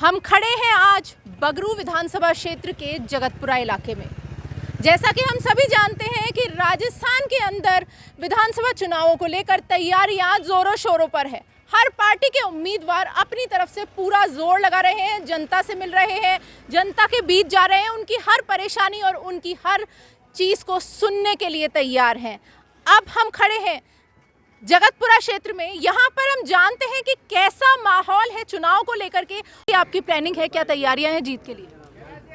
हम खड़े हैं आज बगरू विधानसभा क्षेत्र के जगतपुरा इलाके में। जैसा कि हम सभी जानते हैं कि राजस्थान के अंदर विधानसभा चुनावों को लेकर तैयारियां जोरों शोरों पर है। हर पार्टी के उम्मीदवार अपनी तरफ से पूरा जोर लगा रहे हैं, जनता से मिल रहे हैं, जनता के बीच जा रहे हैं, उनकी हर परेशानी और उनकी हर चीज़ को सुनने के लिए तैयार हैं। अब हम खड़े हैं जगतपुरा क्षेत्र में। यहाँ पर हम जानते हैं कि कैसा माहौल है चुनाव को लेकर के, क्या आपकी प्लानिंग है, क्या तैयारियां हैं जीत के लिए?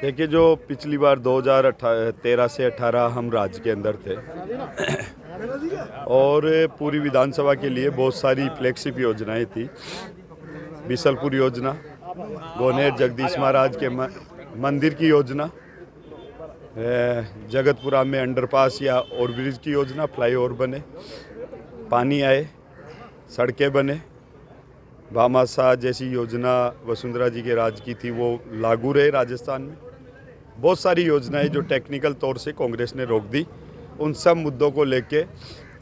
देखिए, जो पिछली बार 2013 से 18 हम राज्य के अंदर थे और पूरी विधानसभा के लिए बहुत सारी फ्लैगशिप योजनाएं थी। बिसलपुर योजना, गोनेर जगदीश महाराज के मंदिर की योजना, जगतपुरा में अंडरपास या ओवरब्रिज की योजना, फ्लाईओवर बने, पानी आए, सड़कें बने, भामाशाह जैसी योजना वसुंधरा जी के राज की थी वो लागू रहे राजस्थान में। बहुत सारी योजनाएं जो टेक्निकल तौर से कांग्रेस ने रोक दी, उन सब मुद्दों को लेके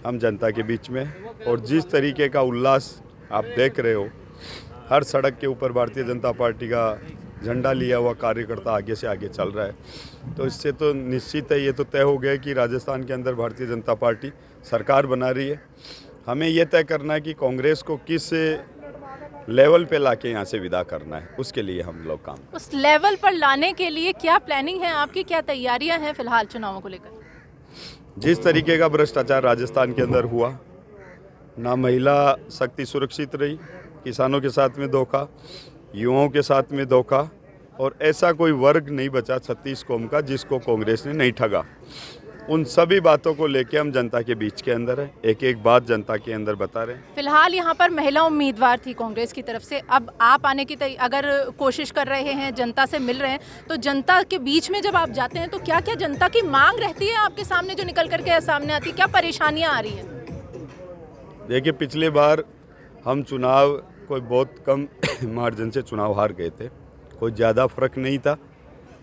हम जनता के बीच में, और जिस तरीके का उल्लास आप देख रहे हो, हर सड़क के ऊपर भारतीय जनता पार्टी का झंडा लिया हुआ कार्यकर्ता आगे से आगे चल रहा है, तो इससे तो निश्चित है, ये तो तय हो गया कि राजस्थान के अंदर भारतीय जनता पार्टी सरकार बना रही है। हमें ये तय करना है कि कांग्रेस को किस लेवल पे लाके यहाँ से विदा करना है, उसके लिए हम लोग काम। उस लेवल पर लाने के लिए क्या प्लानिंग है आपकी, क्या तैयारियां हैं फिलहाल चुनावों को लेकर? जिस तरीके का भ्रष्टाचार राजस्थान के अंदर हुआ, ना महिला शक्ति सुरक्षित रही, किसानों के साथ में धोखा, युवाओं के साथ में धोखा, और ऐसा कोई वर्ग नहीं बचा 36 कौम का जिसको कांग्रेस ने नहीं ठगा। उन सभी बातों को लेके हम जनता के बीच के अंदर है, एक एक बात जनता के अंदर बता रहे हैं। फिलहाल यहाँ पर महिला उम्मीदवार थी कांग्रेस की तरफ से, अब आप आने की अगर कोशिश कर रहे हैं, जनता से मिल रहे हैं, तो जनता के बीच में जब आप जाते हैं तो क्या क्या जनता की मांग रहती है आपके सामने जो निकल करके सामने आती है, क्या परेशानियाँ आ रही हैं? देखिए, पिछले बार हम चुनाव कोई बहुत कम मार्जिन से चुनाव हार गए थे, कोई ज़्यादा फर्क नहीं था,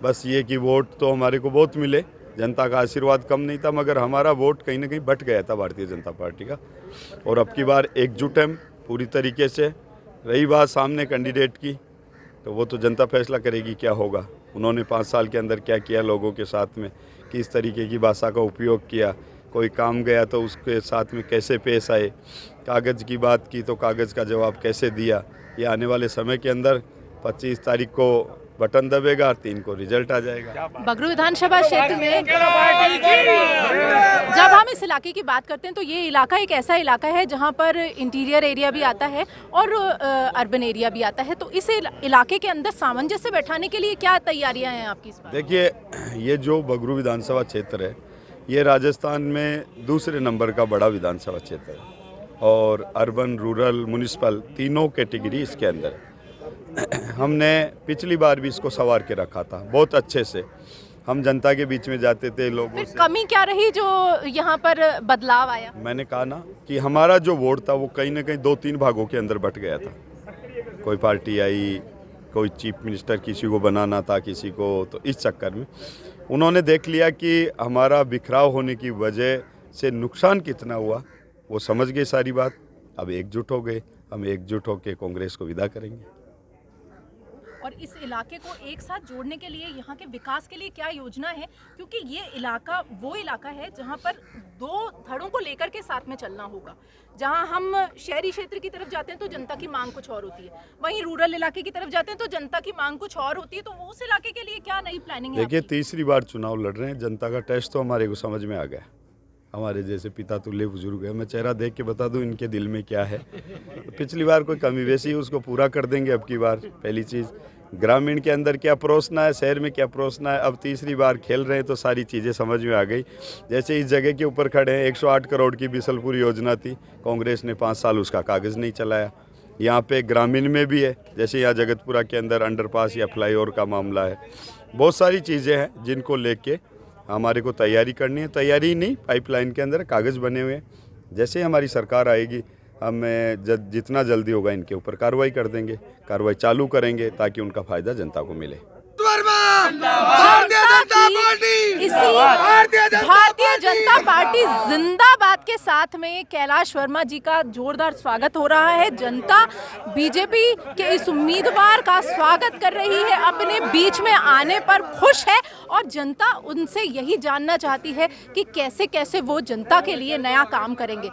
बस ये कि वोट तो हमारे को बहुत मिले, जनता का आशीर्वाद कम नहीं था, मगर हमारा वोट कहीं ना कहीं बट गया था भारतीय जनता पार्टी का। और अब की बार एकजुट है पूरी तरीके से। रही बात सामने कैंडिडेट की, तो वो तो जनता फैसला करेगी क्या होगा। उन्होंने 5 साल के अंदर क्या किया लोगों के साथ में, किस तरीके की भाषा का उपयोग किया, कोई काम गया तो उसके साथ में कैसे पेश आए, कागज़ की बात की तो कागज़ का जवाब कैसे दिया। ये आने वाले समय के अंदर 25 तारीख को बटन दबेगा और 3 को रिजल्ट आ जाएगा। बगरू विधानसभा क्षेत्र में जब हम इस इलाके की बात करते हैं तो ये इलाका एक ऐसा इलाका है जहां पर इंटीरियर एरिया भी आता है और अर्बन एरिया भी आता है, तो इस इलाके के अंदर सामंजस्य बैठाने के लिए क्या तैयारियां हैं आपकी इस बार? देखिए, ये जो बगरू विधानसभा क्षेत्र है, ये राजस्थान में दूसरे नंबर का बड़ा विधानसभा क्षेत्र है, और अर्बन, रूरल, म्युनिसिपल तीनों कैटेगरी इसके अंदर है। हमने पिछली बार भी इसको संवार के रखा था बहुत अच्छे से। हम जनता के बीच में जाते थे, लोगों से। कमी क्या रही जो यहाँ पर बदलाव आया? मैंने कहा ना कि हमारा जो वोट था वो कहीं ना कहीं 2-3 भागों के अंदर बट गया था। कोई पार्टी आई, कोई चीफ मिनिस्टर किसी को बनाना था, किसी को, तो इस चक्कर में उन्होंने देख लिया कि हमारा बिखराव होने की वजह से नुकसान कितना हुआ, वो समझ गए सारी बात। अब एकजुट हो गए, हम एकजुट होकर कांग्रेस को विदा करेंगे। और इस इलाके को एक साथ जोड़ने के लिए, यहाँ के विकास के लिए क्या योजना है? क्योंकि ये इलाका वो इलाका है जहाँ पर 2 धड़ों को लेकर के साथ में चलना होगा। जहाँ हम शहरी क्षेत्र की तरफ जाते हैं तो जनता की मांग कुछ और होती है, वहीं रूरल इलाके की तरफ जाते हैं तो जनता की मांग कुछ और होती है, तो उस इलाके के लिए क्या नई प्लानिंग है? देखिए, तीसरी बार चुनाव लड़ रहे हैं, जनता का टेस्ट तो हमारे को समझ में आ गया। हमारे जैसे पिता तुल्य बुजुर्ग है, मैं चेहरा देख के बता दूं इनके दिल में क्या है। तो पिछली बार कोई कमी वैसी उसको पूरा कर देंगे अब की बार। पहली चीज़, ग्रामीण के अंदर क्या परोसना है, शहर में क्या परोसना है, अब तीसरी बार खेल रहे हैं तो सारी चीज़ें समझ में आ गई। जैसे इस जगह के ऊपर खड़े हैं, 108 करोड़ की बिसलपुर योजना थी, कांग्रेस ने 5 साल उसका कागज़ नहीं चलाया। यहाँ पे ग्रामीण में भी है, जैसे यहाँ जगतपुरा के अंदर अंडरपास या फ्लाईओवर का मामला है। बहुत सारी चीज़ें हैं जिनको लेके हमारे को तैयारी करनी है। तैयारी नहीं, पाइपलाइन के अंदर कागज़ बने हुए हैं। जैसे ही हमारी सरकार आएगी, हम जितना जल्दी होगा इनके ऊपर कार्रवाई कर देंगे, कार्रवाई चालू करेंगे ताकि उनका फ़ायदा जनता को मिले। भारतीय जनता पार्टी जिंदाबाद के साथ में कैलाश वर्मा जी का जोरदार स्वागत हो रहा है। जनता बीजेपी के इस उम्मीदवार का स्वागत कर रही है, अपने बीच में आने पर खुश है और जनता उनसे यही जानना चाहती है कि कैसे कैसे वो जनता के लिए नया काम करेंगे।